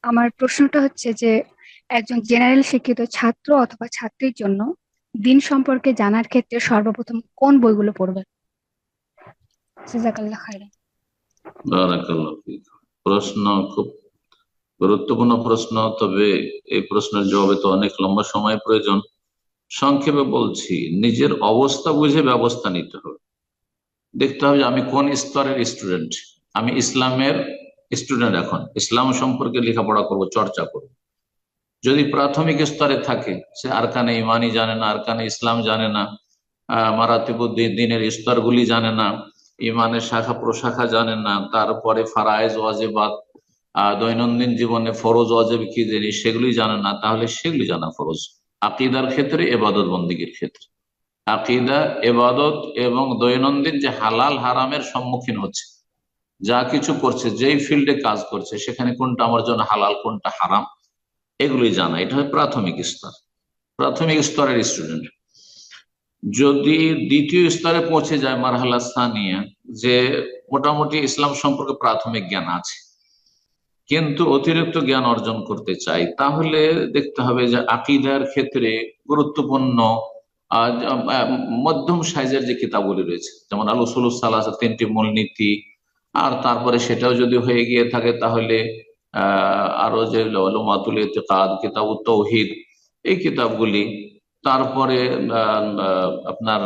আমার প্রশ্নটা হচ্ছে যে একজন জেনারেল শিক্ষিত ছাত্র অথবা ছাত্রীর জন্য দিন সম্পর্কে জানার ক্ষেত্রে সর্বপ্রথম কোন বইগুলো পড়বে? জাযাকাল্লাহ খাইরান। বারাকাল্লাহ ফিক। প্রশ্ন খুব গুরুত্বপূর্ণ প্রশ্ন, তবে এই প্রশ্নের জবাবে তো অনেক লম্বা সময় প্রয়োজন। সংক্ষেপে বলছি, নিজের অবস্থা বুঝে ব্যবস্থা নিতে হবে। দেখতে হবে যে আমি কোন স্তরের স্টুডেন্ট। আমি ইসলামের স্টুডেন্ট, এখন ইসলাম সম্পর্কে লেখাপড়া করব, চর্চা করব। যদি প্রাথমিক স্তরে থাকে, সে আরকানে ইমানই জানে না, আরকানে ইসলাম জানে না, মারাতিবুদ্দিন দিনের স্তরগুলি জানে না, ইমানের শাখা প্রশাখা জানে না, তারপরে ফারায়েজ ওয়াজিবাত, দৈনন্দিন জীবনে ফরজ ওয়াজিব কি জিনিস সেগুলি জানে না, তাহলে সেগুলি জানা ফরজ। আকিদার ক্ষেত্রে, এবাদত বন্দিগির ক্ষেত্রে, আকিদা, এবাদত এবং দৈনন্দিন যে হালাল হারামের সম্মুখীন হচ্ছে, যা কিছু করছে, যেই ফিল্ডে কাজ করছে, সেখানে কোনটা আমার জন্য হালাল কোনটা হারাম, এগুলি জানা। এটা হয় প্রাথমিক স্তর, প্রাথমিক স্তরের স্টুডেন্ট। যদি দ্বিতীয় স্তরে পৌঁছে যায়, মারহালা সানিয়া, যে মোটামুটি ইসলাম সম্পর্কে প্রাথমিক জ্ঞান আছে কিন্তু অতিরিক্ত জ্ঞান অর্জন করতে চাই, তাহলে দেখতে হবে যে আকীদার ক্ষেত্রে গুরুত্বপূর্ণ আহ, আহ, মধ্যম সাইজের যে কিতাবগুলি রয়েছে, যেমন আল উসুলুস সালাসা, তিনটি মূলনীতি। আর তারপরে সেটাও যদি হয়ে গিয়ে থাকে, তাহলে আরো যে লুমাতুল ইতিকাদ, কিতাবুত তাওহীদ, এই কিতাবগুলি। তারপরে আপনার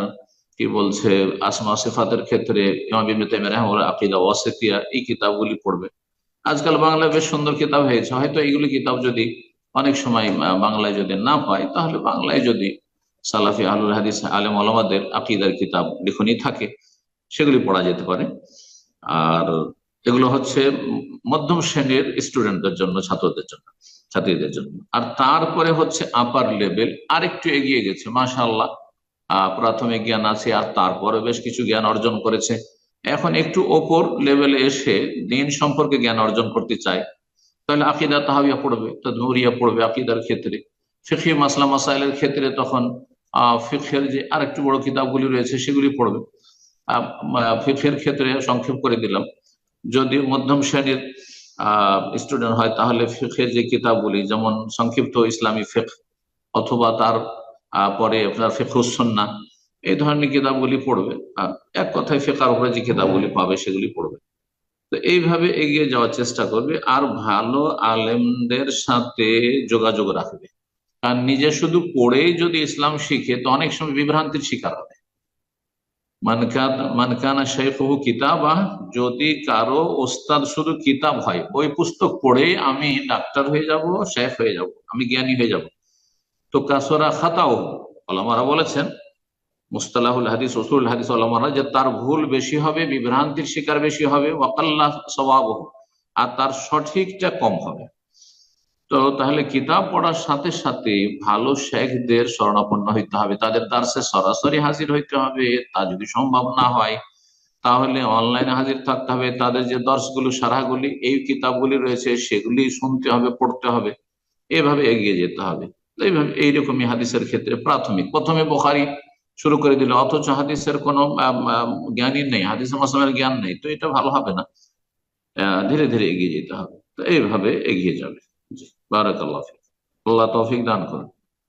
কি বলছে, আসমা সিফাতের ক্ষেত্রে ইমাম ইবনে তাইমিয়া রাহিমাহুল্লাহ আকীদা ওয়াসিতিয়া, এই কিতাবগুলি পড়বে। আজকাল বাংলায় বেশ সুন্দর কিতাব হয়েছে, হয়তো এইগুলি কিতাব যদি অনেক সময় বাংলায় যদি না পাই, তাহলে বাংলায় যদি সালাফি আহলুল হাদিস আলেম ওলামাদের আকীদার কিতাব লিখনি থাকে, সেগুলি পড়া যেতে পারে। আর এগুলো হচ্ছে মধ্যম শ্রেণীর স্টুডেন্টদের জন্য, ছাত্রদের জন্য, ছাত্রীদের জন্য। আর তারপরে হচ্ছে আপার লেভেল, আরেকটু এগিয়ে গেছে মাশাআল্লাহ, প্রাথমিক জ্ঞান আছে আর তারপরে বেশ কিছু জ্ঞান অর্জন করেছে, এখন একটু ওপর লেভেলে এসে দিন সম্পর্কে জ্ঞান অর্জন করতে চায়, তাহলে আকিদা তাহাবিয়া পড়বে, তাদমুরিয়া পড়বে আকিদার ক্ষেত্রে। ফিকহি মাসলা মাসাইলের ক্ষেত্রে তখন ফিকহের যে আরেকটু বড় কিতাবগুলি রয়েছে সেগুলি পড়বে। ফিকহের ক্ষেত্রে সংক্ষেপ করে দিলাম, যদি মধ্যম শ্রেণীর স্টুডেন্ট হয়, তাহলে ফিকহের যে কিতাবগুলি, যেমন সংক্ষিপ্ত ইসলামী ফিকহ, অথবা তার পরে আপনার ফিকহুস সুন্নাহ, এই ধরনের কিতাবগুলি পড়বে। আর এক কথায় ফিকহের উপরে যে কিতাবগুলি পাবে সেগুলি পড়বে। তো এইভাবে এগিয়ে যাওয়ার চেষ্টা করবে, আর ভালো আলেমদের সাথে যোগাযোগ রাখবে। আর নিজে শুধু পড়েই যদি ইসলাম শিখে, তো অনেক সময় বিভ্রান্তির শিকার হবে। মানকানা শেখহু কিতাবা, যদি কারো ওস্তাদ শুধু কিতাব হয়, বই পুস্তক পড়ে আমি ডাক্তার হয়ে যাব, শেখ হয়ে যাব, আমি জ্ঞানী হয়ে যাব, তো কাসরা খাতাও, ওলামারা বলেছেন, মুস্তালাহুল হাদিস, উসুল হাদিস ওলামারা, যে তার ভুল বেশি হবে, বিভ্রান্তির শিকার বেশি হবে, ওয়াকাল্লা সওয়াবহু, আর তার সঠিকটা কম হবে। তো তাহলে কিতাব পড়ার সাথে সাথে ভালো শেখদের শরণাপন্ন হইতে হবে, তাদের দার্সে সরাসরি হাজির হইতে হবে। তা যদি সম্ভব না হয়, তাহলে অনলাইনে হাজির থাকতে হবে, তাদের যে দর্শগুলো সারাগুলি এই কিতাবগুলি রয়েছে সেগুলি শুনতে হবে, পড়তে হবে, এভাবে এগিয়ে যেতে হবে। এইভাবে এইরকমই হাদিসের ক্ষেত্রে প্রাথমিক, প্রথমে বুখারী শুরু করে দিল, অথচ হাদিসের কোনো জ্ঞানই নেই, হাদিসের মাসলার জ্ঞান নেই, তো এটা ভালো হবে না। ধীরে ধীরে এগিয়ে যেতে হবে, তো এইভাবে এগিয়ে যাবে। জি, বারাকাল্লাহ ফিক। আল্লাহ তৌফিক দান করুন।